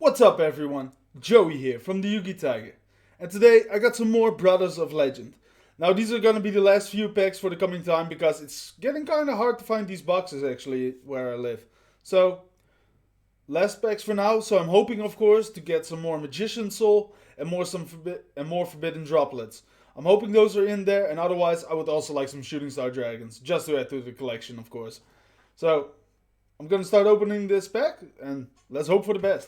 What's up everyone, Joey here from the YugiTiger, and today I got some more Brothers of Legend. Now these are gonna be the last few packs for the coming time because it's getting kinda hard to find these boxes actually where I live. So, last packs for now, so I'm hoping of course to get some more Magician Soul and more Forbidden Droplets. I'm hoping those are in there, and otherwise I would also like some Shooting Star Dragons, just to add to the collection of course. So, I'm gonna start opening this pack, and let's hope for the best.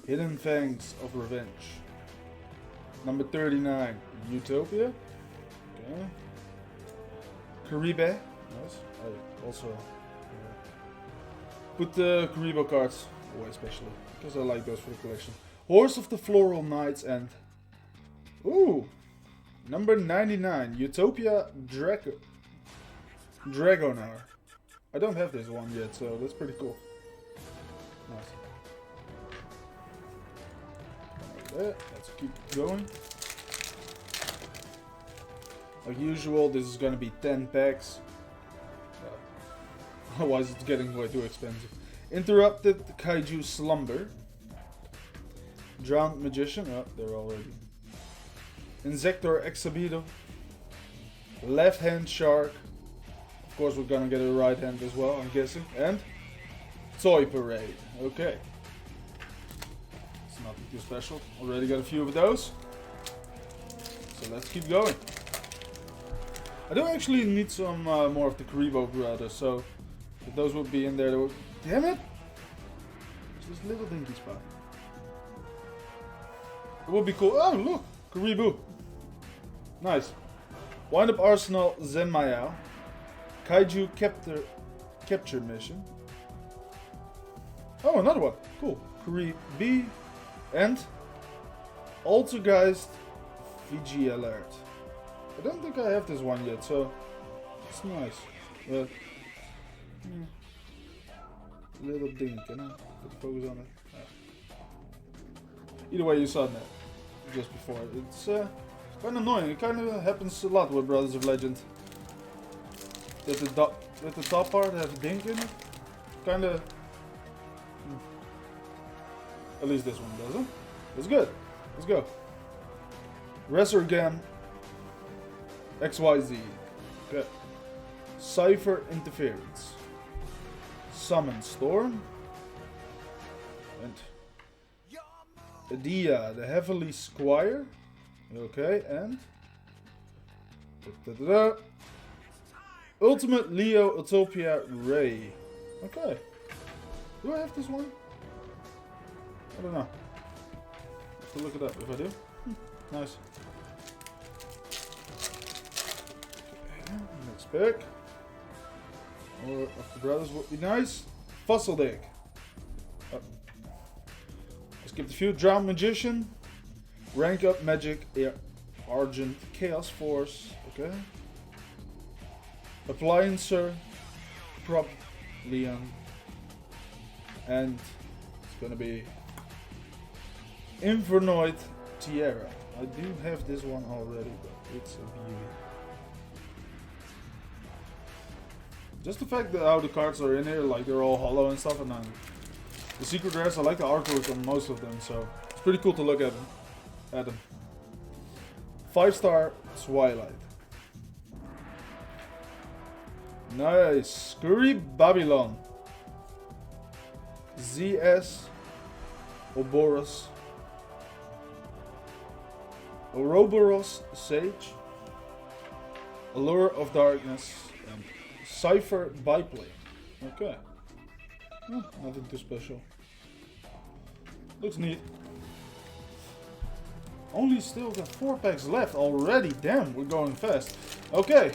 Hidden Fangs of Revenge. Number 39, Utopia. Okay. Karibe. Nice. I also put the Karibo cards away especially, because I like those for the collection. Horse of the Floral Knights and... Ooh! Number 99, Utopia Dragonair. I don't have this one yet, so that's pretty cool. Nice. Let's keep going. Like usual, this is gonna be 10 packs. Otherwise, it's getting way too expensive. Interrupted Kaiju Slumber. Drowned Magician. Oh, they're already. Insector Exhibido. Left Hand Shark. Of course, we're gonna get a right hand as well, I'm guessing. And Toy Parade. Okay. Nothing too special. Already got a few of those. So let's keep going. I do actually need some more of the Karibo brothers, so if those would be in there, would... Damn it! It's this little dinky spot. It would be cool. Oh, look! Karibo. Nice. Wind Up Arsenal Zenmayao. Kaiju Capture Mission. Oh, another one. Cool. Karibi. And Altergeist Fiji Alert. I don't think I have this one yet, so it's nice. But little ding, can I put focus on it? Yeah. Either way, you saw that just before. It's kind of annoying. It kind of happens a lot with Brothers of Legend. That the top part has a dink in it. Kind of. At least this one doesn't. It's good. Let's go. Resurgam XYZ. Okay. Cypher Interference. Summon Storm. And Adia, the Heavenly Squire. Okay, and Ultimate Leo Utopia Ray. Okay. Do I have this one? I don't know. Have to look it up if I do. Nice. Okay, next pack. More of the brothers would be nice. Fossil Deck. Oh. Skip a few. Drowned Magician. Rank Up Magic Argent Chaos Force. Okay. Appliancer. Prop Leon. And it's gonna be Infernoid Tiara. I do have this one already, but it's a beauty. Just the fact that how the cards are in here, like they're all hollow and stuff, and then the secret rares, I like the artwork on most of them, so it's pretty cool to look at them. 5-star Twilight. Nice. Scurry Babylon. ZS Ouroboros. Ouroboros Sage. Allure of Darkness. And Cypher Biplane. Okay. Nothing too special. Looks neat. Only still got 4 packs left already. Damn, we're going fast. Okay.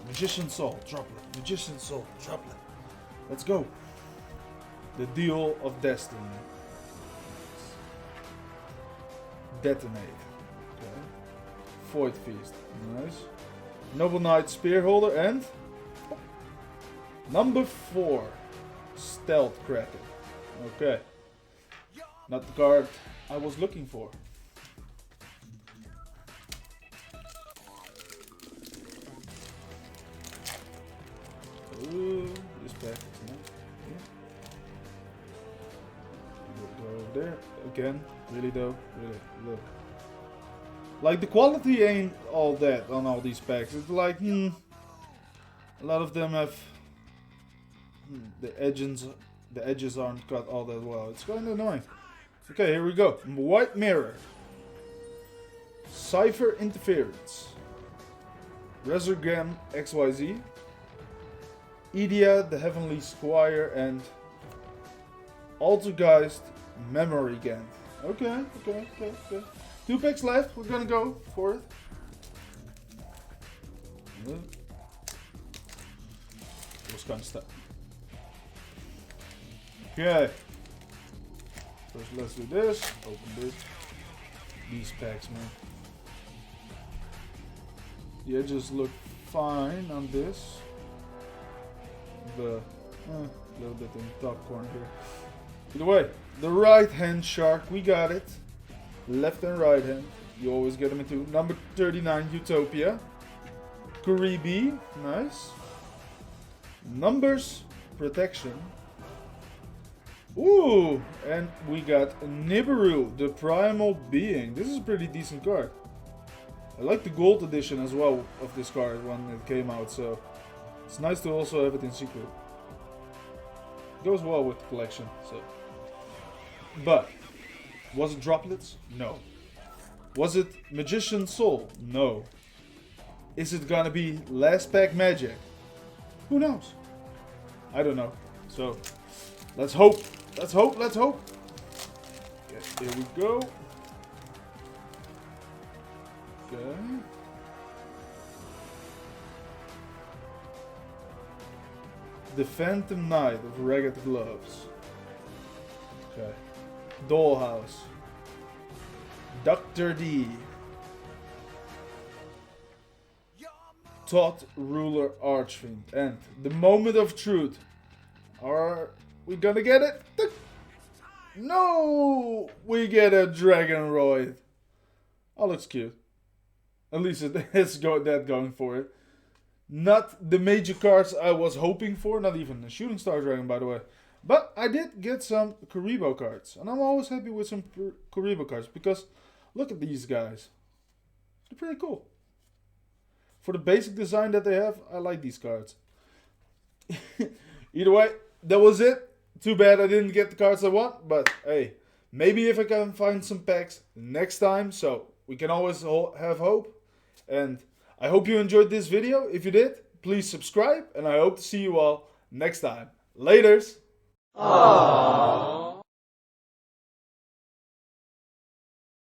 Magician Soul, Droplet. Magician Soul, Droplet. Let's go. The Deal of Destiny. Detonate. Okay. Void Feast. Nice. Noble Knight Spearholder and... Number 4. Stealth Kraken. Okay. Not the card I was looking for. Again, really though, really, look. Like the quality ain't all that on all these packs. It's like, a lot of them have the edges aren't cut all that well. It's kind of annoying. Okay, here we go. White Mirror, Cipher Interference, Resurgam XYZ, Idia the Heavenly Squire, and Altergeist Memory Gant. Okay. 2 packs left. We're gonna go for it. Those kind of stuff. Okay. First, let's do this. Open this. These packs, man. The edges look fine on this. The little bit in the top corner here. Either way, the right hand shark, we got it. Left and right hand, you always get them into. Number 39, Utopia. Kuribi, nice. Numbers, Protection. Ooh, and we got Nibiru, the Primal Being. This is a pretty decent card. I like the gold edition as well of this card when it came out, so it's nice to also have it in secret. Goes well with the collection, so. But was it Droplets? No. Was it Magician Soul? No. Is it gonna be last pack magic? Who knows? I don't know. So let's hope. Let's hope. Okay, here we go. Okay. The Phantom Knight of Ragged Gloves. Okay. Dollhouse. Dr. D. Todd Ruler Archfiend. And the moment of truth. Are we gonna get it? No! We get a Dragonroid. Oh, looks cute. At least it has that going for it. Not the major cards I was hoping for. Not even the Shooting Star Dragon, by the way. But I did get some Kuribo cards. And I'm always happy with some Kuribo cards. Because look at these guys. They're pretty cool. For the basic design that they have, I like these cards. Either way, that was it. Too bad I didn't get the cards I want. But hey, maybe if I can find some packs next time. So we can always have hope. And I hope you enjoyed this video. If you did, please subscribe. And I hope to see you all next time. Laters! Aww.